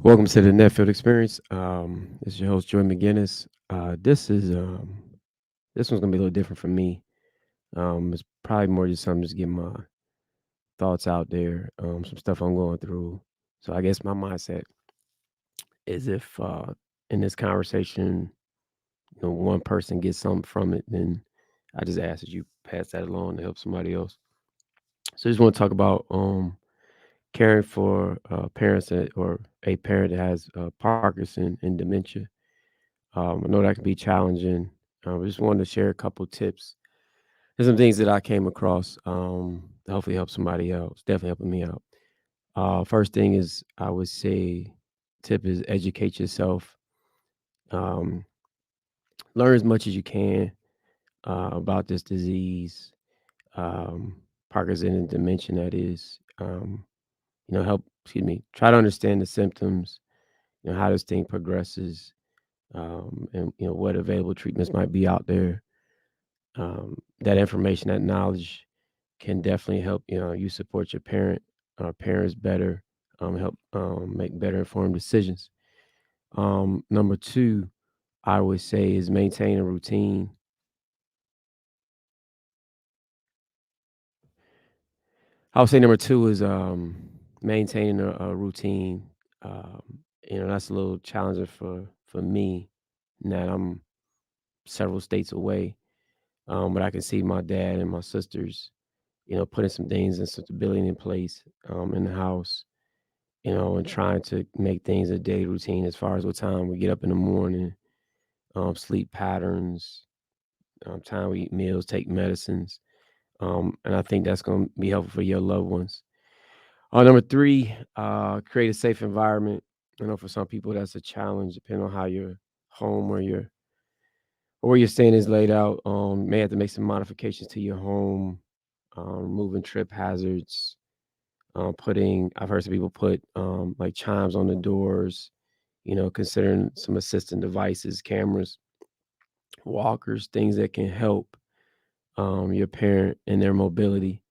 Welcome to the Netfield Experience. This is your host, Joey McGinnis. This one's gonna be a little different for me. It's probably more just something just get my thoughts out there. Some stuff I'm going through. So I guess my mindset is if in this conversation, one person gets something from it, then I just ask that you pass that along to help somebody else. So I just want to talk about caring for parents or a parent that has Parkinson and dementia. I know that can be challenging. I just wanted to share a couple tips and some things that I came across to hopefully help somebody else. Definitely helping me out. First thing is I would say tip is educate yourself. Um, Learn as much as you can about this disease, Parkinson and dementia. That is, help. Excuse me. Try to understand the symptoms. How this thing progresses, and what available treatments might be out there. That information, that knowledge can definitely help, you support your parents better, help make better informed decisions. Number two, I would say is maintain a routine. I would say number two is maintaining a routine. That's a little challenging for me. That I'm several states away, but I can see my dad and my sisters, putting some things and some stability in place in the house, and trying to make things a daily routine as far as what time we get up in the morning, sleep patterns, time we eat meals, take medicines. And I think that's going to be helpful for your loved ones. Number three, create a safe environment. I know for some people that's a challenge, depending on how your home or where you're staying is laid out. May have to make some modifications to your home, removing trip hazards, I've heard some people put like chimes on the doors, considering some assistant devices, cameras, walkers, things that can help your parent in their mobility.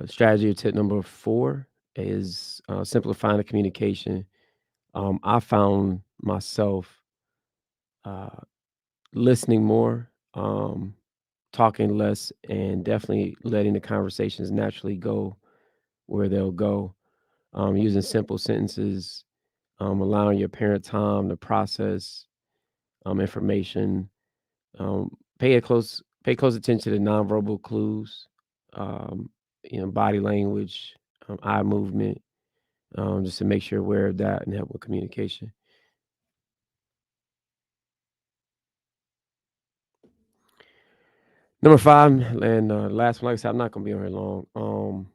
Strategy or tip number four is simplifying the communication. I found myself uh, listening more, talking less, and definitely letting the conversations naturally go where they'll go. Using simple sentences, allowing your parent time to process information. Um, pay close attention to nonverbal clues, um, body language, eye movement, just to make sure you're aware of that and help with communication. Number five, and last one, like I said, I'm not gonna be on here long.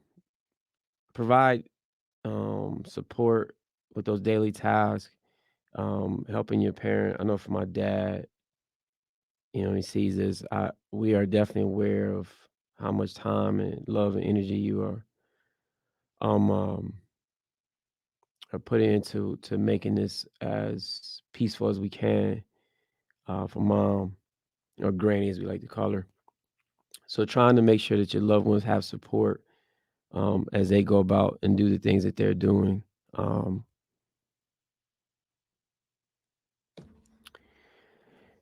Provide support with those daily tasks, helping your parent. I know for my dad, he sees this. We are definitely aware of how much time and love and energy you um, um are putting into to making this as peaceful as we can for mom or granny as we like to call her. So trying to make sure that your loved ones have support as they go about and do the things that they're doing. Um,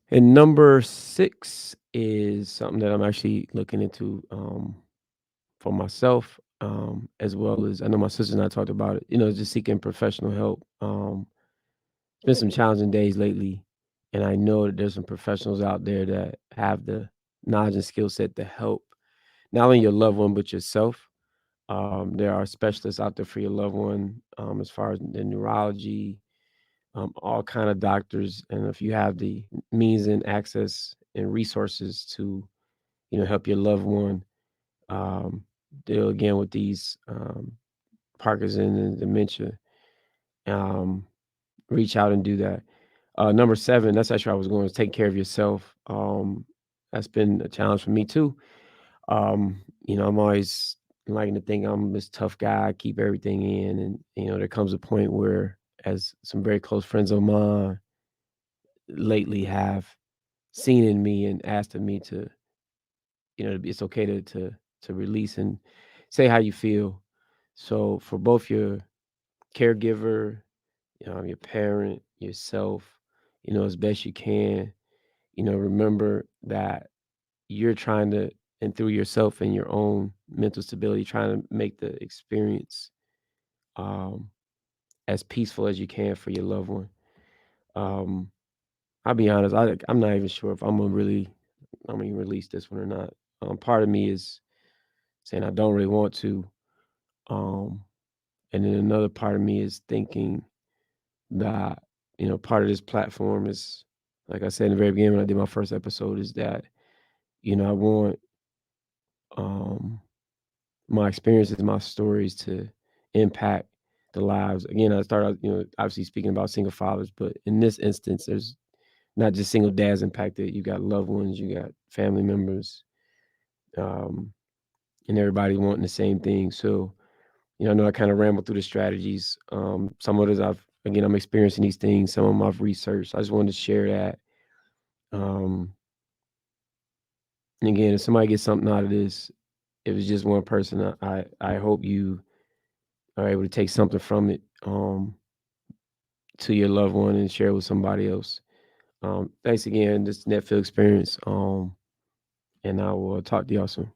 and number six is something that I'm actually looking into. For myself, as well as I know my sister and I talked about it, just seeking professional help. It's been some challenging days lately, and I know that there's some professionals out there that have the knowledge and skill set to help not only your loved one, but yourself. There are specialists out there for your loved one, as far as the neurology, all kind of doctors. And if you have the means and access and resources to, help your loved one, um, deal again with these Parkinson and dementia. Um, Reach out and do that. Number seven, that's actually where I was going, is take care of yourself. That's been a challenge for me too. I'm always liking to think I'm this tough guy, keep everything in, and there comes a point where, as some very close friends of mine lately have seen in me and asked of me to, it's okay to release and say how you feel. So for both your caregiver your parent, yourself, as best you can. Remember that you're trying to, and through yourself and your own mental stability, trying to make the experience um, as peaceful as you can for your loved one. Um, I'll be honest, I'm not even sure if I'm gonna release this one or not. Part of me is saying I don't really want to, um, and then another part of me is thinking that part of this platform is, like I said in the very beginning when I did my first episode, is that I want um, my experiences, my stories to impact the lives. Again, I started, obviously speaking about single fathers, but in this instance, there's not just single dads impacted. You got loved ones, you got family members, um, and everybody wanting the same thing. So, I know I kind of rambled through the strategies. Some of those I'm experiencing these things. Some of them I've researched. I just wanted to share that. Um, and again, if somebody gets something out of this, if it's just one person, I hope you are able to take something from it to your loved one and share it with somebody else. Thanks again. This Netfield Experience. And I will talk to y'all soon.